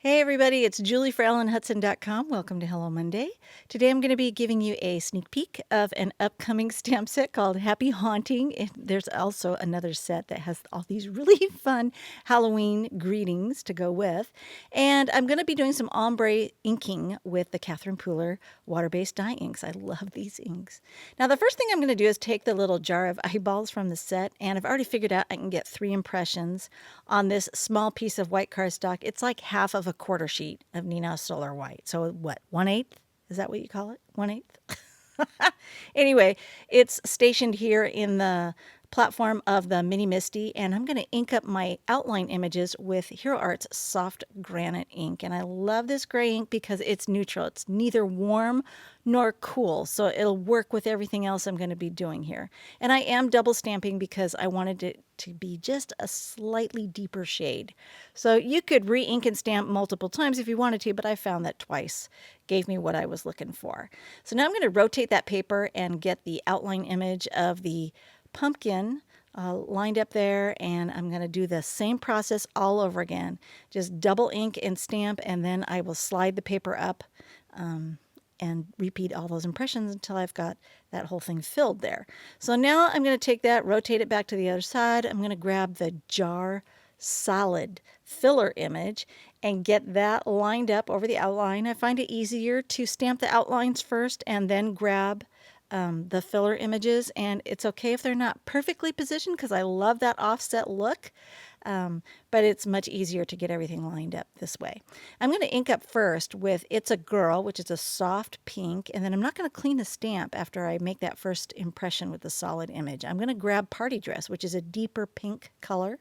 Hey everybody, it's Julie for EllenHutson.com. Welcome to Hello Monday. Today I'm going to be giving you a sneak peek of an upcoming stamp set called Happy Haunting. There's also another set that has all these really fun Halloween greetings to go with. And I'm going to be doing some ombre inking with the Catherine Pooler water-based dye inks. I love these inks. Now the first thing I'm going to do is take the little jar of eyeballs from the set, and I've already figured out I can get 3 impressions on this small piece of white cardstock. It's like half of a quarter sheet of Nina Solar White. So what, 1/8? Is that what you call it? 1/8? Anyway, it's stationed here in the platform of the Mini Misty, and I'm going to ink up my outline images with Hero Art's soft granite ink. And I love this gray ink because it's neutral. It's neither warm nor cool, so it'll work with everything else I'm going to be doing here. And I am double stamping because I wanted it to be just a slightly deeper shade. So you could re-ink and stamp multiple times if you wanted to, but I found that twice gave me what I was looking for. So now I'm going to rotate that paper and get the outline image of the pumpkin lined up there, and I'm going to do the same process all over again. Just double ink and stamp, and then I will slide the paper up and repeat all those impressions until I've got that whole thing filled there. So now I'm going to take that, rotate it back to the other side. I'm going to grab the jar solid filler image and get that lined up over the outline. I find it easier to stamp the outlines first and then grab the filler images, and it's okay if they're not perfectly positioned because I love that offset look, but it's much easier to get everything lined up this way. I'm going to ink up first with It's a Girl, which is a soft pink, and then I'm not going to clean the stamp after I make that first impression with the solid image. I'm going to grab Party Dress, which is a deeper pink color,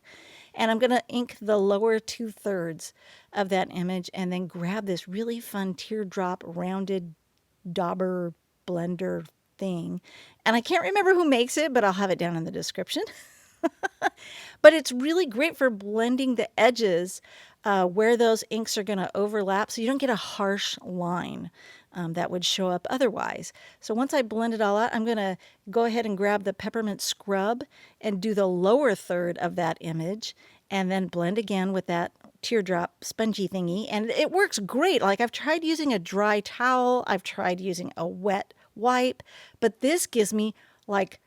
and I'm going to ink the lower 2/3 of that image and then grab this really fun teardrop rounded dauber blender thing. And I can't remember who makes it, but I'll have it down in the description. But it's really great for blending the edges where those inks are going to overlap so you don't get a harsh line that would show up otherwise. So once I blend it all out, I'm going to go ahead and grab the peppermint scrub and do the lower third of that image and then blend again with that teardrop spongy thingy. And it works great. Like, I've tried using a dry towel, I've tried using a wet wipe, but this gives me like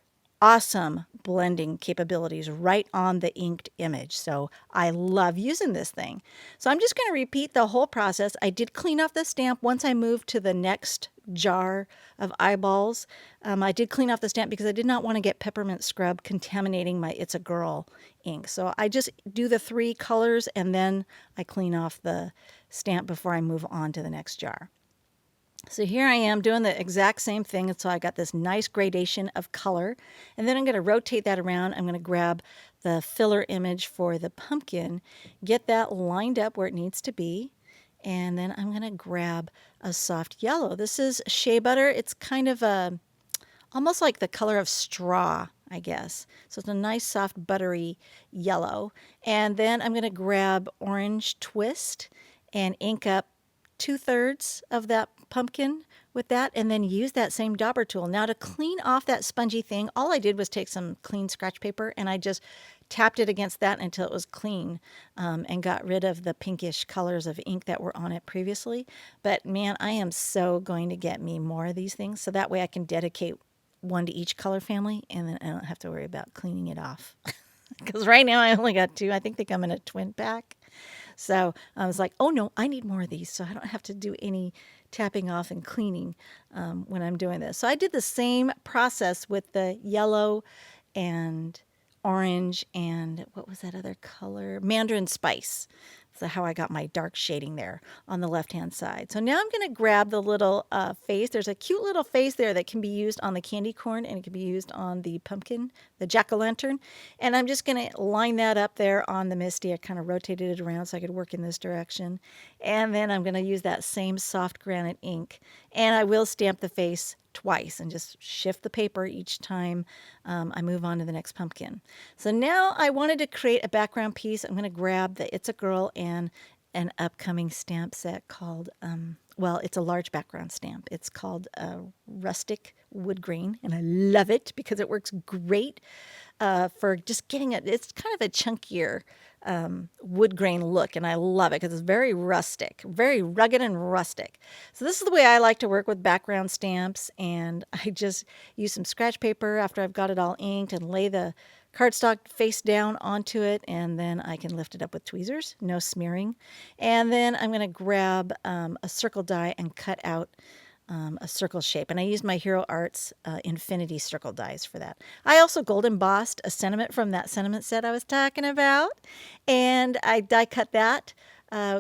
awesome blending capabilities right on the inked image. So I love using this thing. So I'm just going to repeat the whole process. I did clean off the stamp once I moved to the next jar of eyeballs. I did clean off the stamp because I did not want to get peppermint scrub contaminating my It's a Girl ink. So I just do the 3 colors and then I clean off the stamp before I move on to the next jar. So here I am doing the exact same thing, and so I got this nice gradation of color, and then I'm going to rotate that around. I'm going to grab the filler image for the pumpkin, get that lined up where it needs to be, and then I'm going to grab a soft yellow. This is shea butter. It's kind of almost like the color of straw, I guess. So it's a nice soft buttery yellow, and then I'm going to grab orange twist and ink up 2/3 of that pumpkin with that, and then use that same dauber tool. Now, to clean off that spongy thing, all I did was take some clean scratch paper and I just tapped it against that until it was clean, and got rid of the pinkish colors of ink that were on it previously. But man, I am so going to get me more of these things so that way I can dedicate one to each color family and then I don't have to worry about cleaning it off. Because right now I only got 2. I think they come in a twin pack. So I was like, oh no, I need more of these so I don't have to do any tapping off and cleaning when I'm doing this. So I did the same process with the yellow and orange and what was that other color? Mandarin spice. So how I got my dark shading there on the left-hand side. So now I'm going to grab the little face. There's a cute little face there that can be used on the candy corn and it can be used on the pumpkin, the jack-o'-lantern. And I'm just going to line that up there on the Misty. I kind of rotated it around so I could work in this direction. And then I'm going to use that same soft granite ink. And I will stamp the face twice and just shift the paper each time I move on to the next pumpkin. So now I wanted to create a background piece. I'm going to grab the It's a Girl and an upcoming stamp set called, well, it's a large background stamp. It's called Rustic Wood Grain, and I love it because it works great for just getting it. It's kind of a chunkier wood grain look, and I love it because it's very rustic, very rugged and rustic. So this is the way I like to work with background stamps, and I just use some scratch paper after I've got it all inked and lay the cardstock face down onto it, and then I can lift it up with tweezers, no smearing. And then I'm going to grab a circle die and cut out a circle shape. And I used my Hero Arts Infinity circle dies for that. I also gold embossed a sentiment from that sentiment set I was talking about. And I die cut that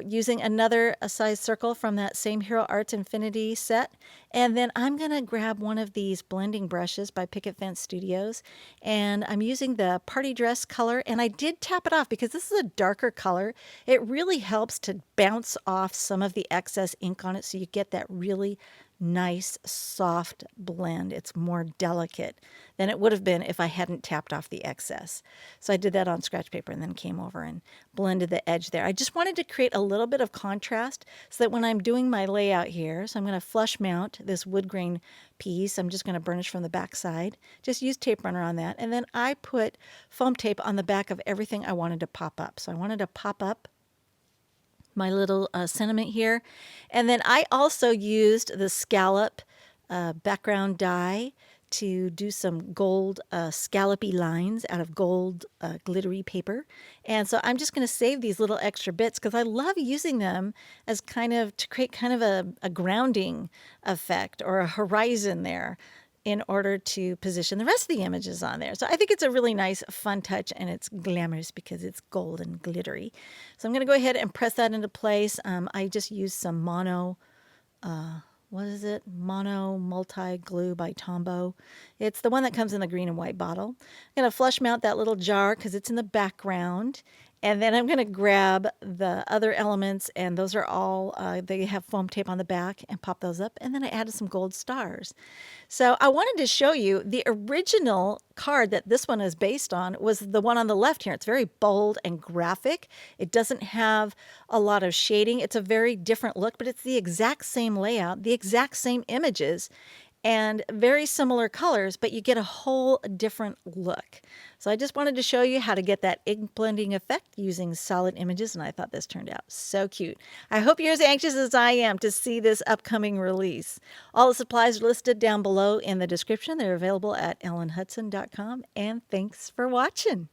using another size circle from that same Hero Arts Infinity set. And then I'm going to grab one of these blending brushes by Picket Fence Studios. And I'm using the party dress color. And I did tap it off because this is a darker color. It really helps to bounce off some of the excess ink on it so you get that really nice, soft blend. It's more delicate than it would have been if I hadn't tapped off the excess. So I did that on scratch paper and then came over and blended the edge there. I just wanted to create a little bit of contrast so that when I'm doing my layout here, so I'm going to flush mount this wood grain piece. I'm just going to burnish from the back side. Just use tape runner on that. And then I put foam tape on the back of everything I wanted to pop up. So I wanted to pop up my little sentiment here. And then I also used the scallop background die to do some gold scallopy lines out of gold glittery paper. And so I'm just going to save these little extra bits because I love using them as kind of to create kind of a grounding effect or a horizon there in order to position the rest of the images on there. So I think it's a really nice, fun touch, and it's glamorous because it's gold and glittery. So I'm going to go ahead and press that into place. I just used some mono, what is it? Mono multi-glue by Tombow. It's the one that comes in the green and white bottle. I'm going to flush mount that little jar because it's in the background. And then I'm going to grab the other elements, and those are all, they have foam tape on the back, and pop those up. And then I added some gold stars. So I wanted to show you the original card that this one is based on was the one on the left here. It's very bold and graphic. It doesn't have a lot of shading. It's a very different look, but it's the exact same layout, the exact same images, and very similar colors, but you get a whole different look. So I just wanted to show you how to get that ink blending effect using solid images, and I thought this turned out so cute. I hope you're as anxious as I am to see this upcoming release. All the supplies are listed down below in the description. They're available at ellenhutson.com, and thanks for watching.